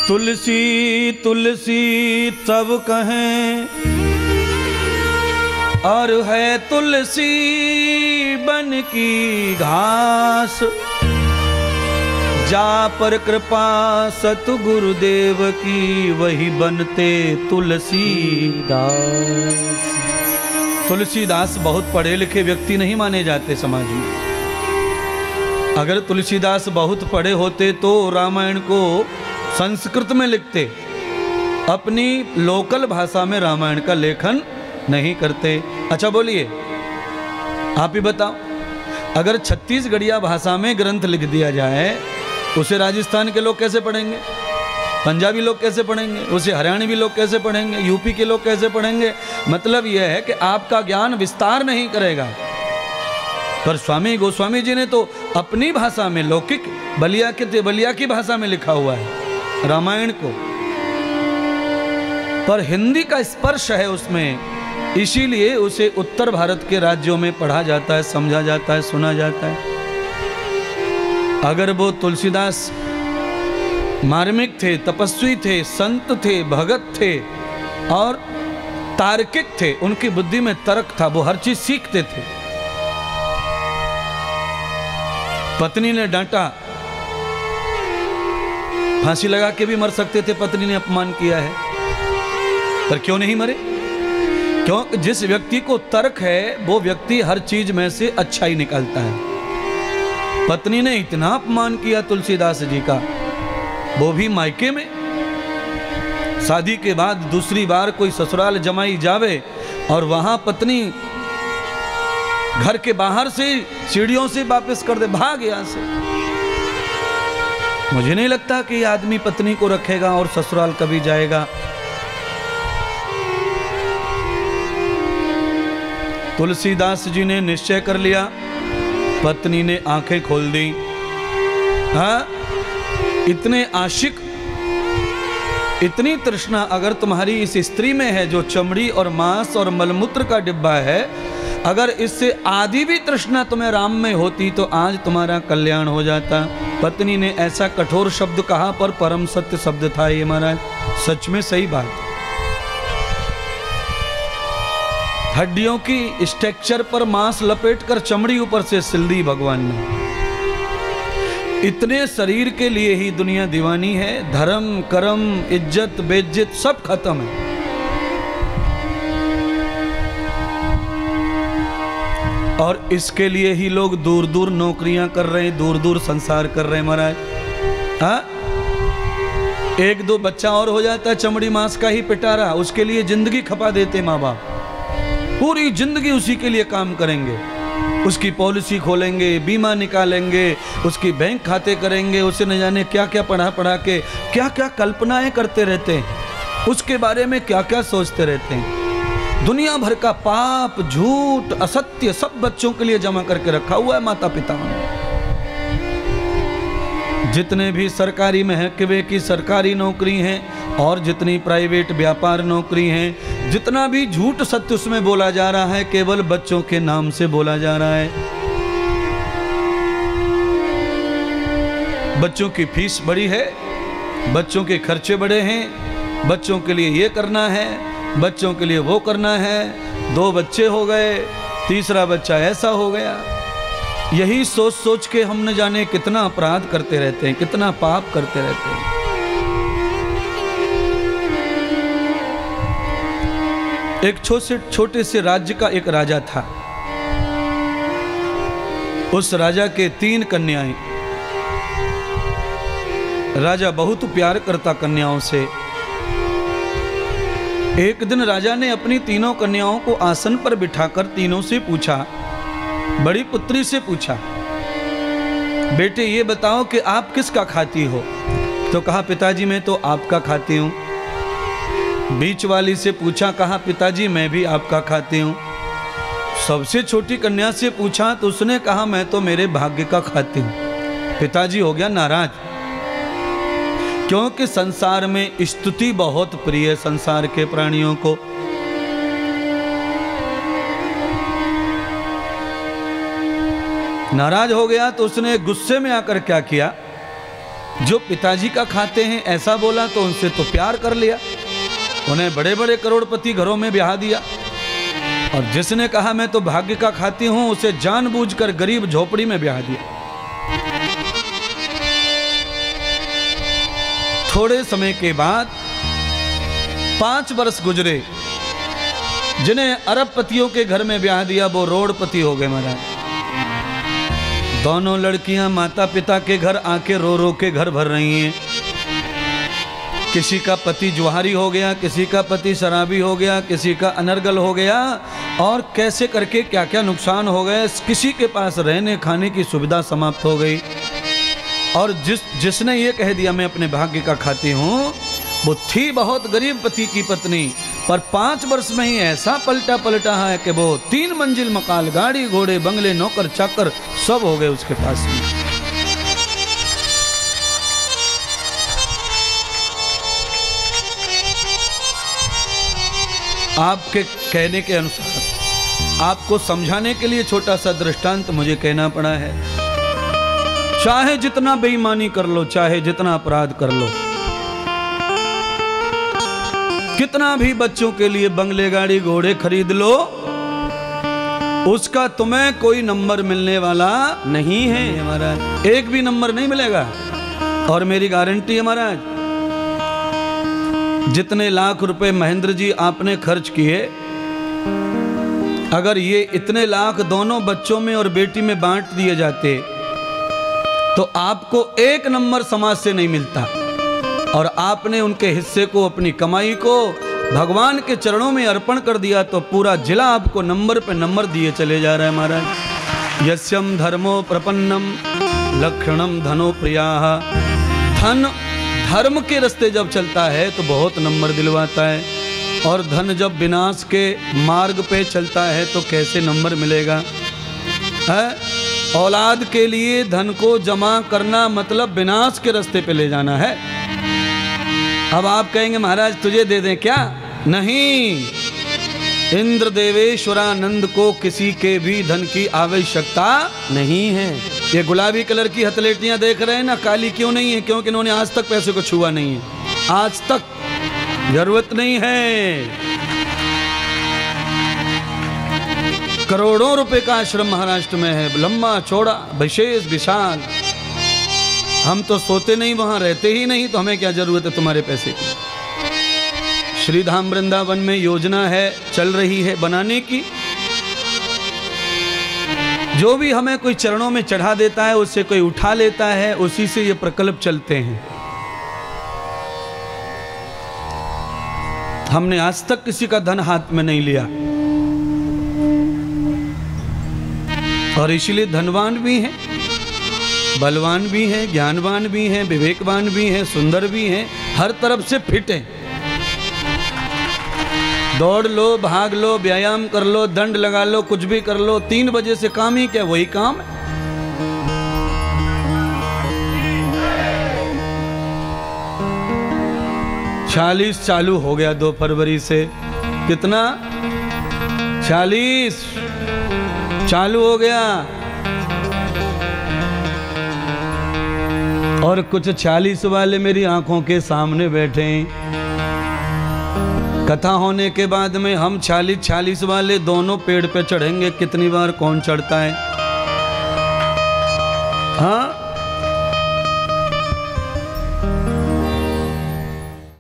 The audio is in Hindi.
तुलसी तुलसी सब कहें और है तुलसी बन की घास, जा पर कृपा सतगुरुदेव की वही बनते तुलसीदास। तुलसीदास बहुत पढ़े लिखे व्यक्ति नहीं माने जाते समाज में। अगर तुलसीदास बहुत पढ़े होते तो रामायण को संस्कृत में लिखते, अपनी लोकल भाषा में रामायण का लेखन नहीं करते। अच्छा बोलिए, आप ही बताओ, अगर छत्तीसगढ़िया भाषा में ग्रंथ लिख दिया जाए, उसे राजस्थान के लोग कैसे पढ़ेंगे, पंजाबी लोग कैसे पढ़ेंगे, उसे हरियाणवी लोग कैसे पढ़ेंगे, यूपी के लोग कैसे पढ़ेंगे? मतलब यह है कि आपका ज्ञान विस्तार नहीं करेगा। पर स्वामी गोस्वामी जी ने तो अपनी भाषा में, लौकिक बलिया की भाषा में लिखा हुआ है रामायण को, पर हिंदी का स्पर्श है उसमें, इसीलिए उसे उत्तर भारत के राज्यों में पढ़ा जाता है, समझा जाता है, सुना जाता है। अगर वो तुलसीदास मार्मिक थे, तपस्वी थे, संत थे, भगत थे और तार्किक थे, उनकी बुद्धि में तर्क था, वो हर चीज सीखते थे। पत्नी ने डांटा, फांसी लगा के भी मर सकते थे, पत्नी ने अपमान किया है, पर क्यों नहीं मरे? क्यों? जिस व्यक्ति को तर्क है वो व्यक्ति हर चीज में से अच्छा ही निकालता है। पत्नी ने इतना अपमान किया तुलसीदास जी का, वो भी मायके में। शादी के बाद दूसरी बार कोई ससुराल जमाई जावे और वहां पत्नी घर के बाहर से सीढ़ियों से वापस कर दे, भाग यहां से। मुझे नहीं लगता कि आदमी पत्नी को रखेगा और ससुराल कभी जाएगा। तुलसीदास जी ने निश्चय कर लिया, पत्नी ने आंखें खोल दी। हाँ, इतने आशिक, इतनी तृष्णा अगर तुम्हारी इस स्त्री में है जो चमड़ी और मांस और मलमूत्र का डिब्बा है, अगर इससे आधी भी तृष्णा तुम्हें राम में होती तो आज तुम्हारा कल्याण हो जाता। पत्नी ने ऐसा कठोर शब्द कहा, पर परम सत्य शब्द था ये महाराज, सच में सही बात। हड्डियों की स्ट्रक्चर पर मांस लपेटकर चमड़ी ऊपर से सिल दी भगवान ने। इतने शरीर के लिए ही दुनिया दीवानी है, धर्म कर्म इज्जत बेइज्जत सब खत्म है। और इसके लिए ही लोग दूर दूर नौकरियां कर रहे हैं, दूर दूर संसार कर रहे हैं महाराज। हाँ, एक दो बच्चा और हो जाता है, चमड़ी मांस का ही पिटारा, उसके लिए जिंदगी खपा देते माँ बाप, पूरी जिंदगी उसी के लिए काम करेंगे, उसकी पॉलिसी खोलेंगे, बीमा निकालेंगे, उसकी बैंक खाते करेंगे, उसे न जाने क्या क्या पढ़ा के क्या क्या कल्पनाएं करते रहते हैं, उसके बारे में क्या क्या सोचते रहते हैं। दुनिया भर का पाप, झूठ, असत्य सब बच्चों के लिए जमा करके रखा हुआ है माता पिता ने। जितने भी सरकारी महकमे की सरकारी नौकरी हैं और जितनी प्राइवेट व्यापार नौकरी हैं, जितना भी झूठ सत्य उसमें बोला जा रहा है, केवल बच्चों के नाम से बोला जा रहा है। बच्चों की फीस बड़ी है, बच्चों के खर्चे बड़े हैं, बच्चों के लिए ये करना है, बच्चों के लिए वो करना है, 2 बच्चे हो गए, तीसरा बच्चा ऐसा हो गया। यही सोच सोच के हम न जाने कितना अपराध करते रहते हैं, कितना पाप करते रहते हैं। एक छोटे से राज्य का एक राजा था। उस राजा के 3 कन्याएं। राजा बहुत प्यार करता कन्याओं से। एक दिन राजा ने अपनी 3 कन्याओं को आसन पर बिठाकर तीनों से पूछा, बड़ी पुत्री से पूछा, बेटे ये बताओ कि आप किसका खाती हो? तो कहा पिताजी मैं तो आपका खाती हूँ। बीच वाली से पूछा, कहा पिताजी मैं भी आपका खाती हूँ। सबसे छोटी कन्या से पूछा तो उसने कहा मैं तो मेरे भाग्य का खाती हूँ। पिताजी हो गया नाराज, क्योंकि संसार में स्तुति बहुत प्रिय है संसार के प्राणियों को। नाराज हो गया तो उसने गुस्से में आकर क्या किया, जो पिताजी का खाते हैं ऐसा बोला तो उनसे तो प्यार कर लिया, उन्हें बड़े बड़े करोड़पति घरों में ब्याह दिया। और जिसने कहा मैं तो भाग्य का खाती हूं, उसे जानबूझकर गरीब झोपड़ी में ब्याह दिया। थोड़े समय के बाद 5 वर्ष गुजरे। जिन्हें अरबपतियों के घर में ब्याह दिया वो रोडपति हो गए महाराज। दोनों लड़कियां माता पिता के घर आके रो रो के घर भर रही हैं। किसी का पति जुहारी हो गया, किसी का पति शराबी हो गया, किसी का अनर्गल हो गया, और कैसे करके क्या क्या नुकसान हो गए। किसी के पास रहने खाने की सुविधा समाप्त हो गई। और जिसने ये कह दिया मैं अपने भाग्य का खाती हूँ, वो थी बहुत गरीब पति की पत्नी, पर 5 वर्ष में ही ऐसा पलटा है कि वो 3 मंजिल मकान, गाड़ी घोड़े बंगले नौकर चाकर सब हो गए उसके पास में। आपके कहने के अनुसार, आपको समझाने के लिए छोटा सा दृष्टांत मुझे कहना पड़ा है। चाहे जितना बेईमानी कर लो, चाहे जितना अपराध कर लो, कितना भी बच्चों के लिए बंगले गाड़ी घोड़े खरीद लो, उसका तुम्हें कोई नंबर मिलने वाला नहीं है महाराज। एक भी नंबर नहीं मिलेगा। और मेरी गारंटी है महाराज, जितने लाख रुपए महेंद्र जी आपने खर्च किए, अगर ये इतने लाख दोनों बच्चों में और बेटी में बांट दिए जाते तो आपको 1 नंबर समाज से नहीं मिलता। और आपने उनके हिस्से को, अपनी कमाई को भगवान के चरणों में अर्पण कर दिया तो पूरा जिला आपको नंबर पे नंबर दिए चले जा रहा है महाराज। यस्यम धर्मो प्रपन्नम लक्षणम धनो प्रियाः। धन धर्म के रास्ते जब चलता है तो बहुत नंबर दिलवाता है, और धन जब विनाश के मार्ग पे चलता है तो कैसे नंबर मिलेगा है? औलाद के लिए धन को जमा करना मतलब विनाश के रास्ते पे ले जाना है। अब आप कहेंगे महाराज तुझे दे दें क्या? नहीं, इंद्र देवेश्वरानंद को किसी के भी धन की आवश्यकता नहीं है। ये गुलाबी कलर की हथेलियां देख रहे हैं ना, काली क्यों नहीं है? क्योंकि इन्होंने आज तक पैसे को छुआ नहीं है, आज तक जरूरत नहीं है। करोड़ों रुपए का आश्रम महाराष्ट्र में है, लंबा चौड़ा विशेष विशाल। हम तो सोते नहीं, वहां रहते ही नहीं, तो हमें क्या जरूरत है तुम्हारे पैसे की। श्रीधाम वृंदावन में योजना है, चल रही है बनाने की। जो भी हमें कोई चरणों में चढ़ा देता है, उससे कोई उठा लेता है, उसी से ये प्रकल्प चलते हैं। हमने आज तक किसी का धन हाथ में नहीं लिया, और इसलिए धनवान भी हैं, बलवान भी हैं, ज्ञानवान भी हैं, विवेकवान भी हैं, सुंदर भी हैं, हर तरफ से फिट हैं। दौड़ लो, भाग लो, व्यायाम कर लो, दंड लगा लो, कुछ भी कर लो, 3 बजे से काम ही क्या, वही काम है। चालीस चालू हो गया 2 फरवरी से। कितना? 40 चालू हो गया। और कुछ 40 वाले मेरी आंखों के सामने बैठे हैं। कथा होने के बाद में हम 40 वाले दोनों पेड़ पे चढ़ेंगे। कितनी बार कौन चढ़ता है? हाँ,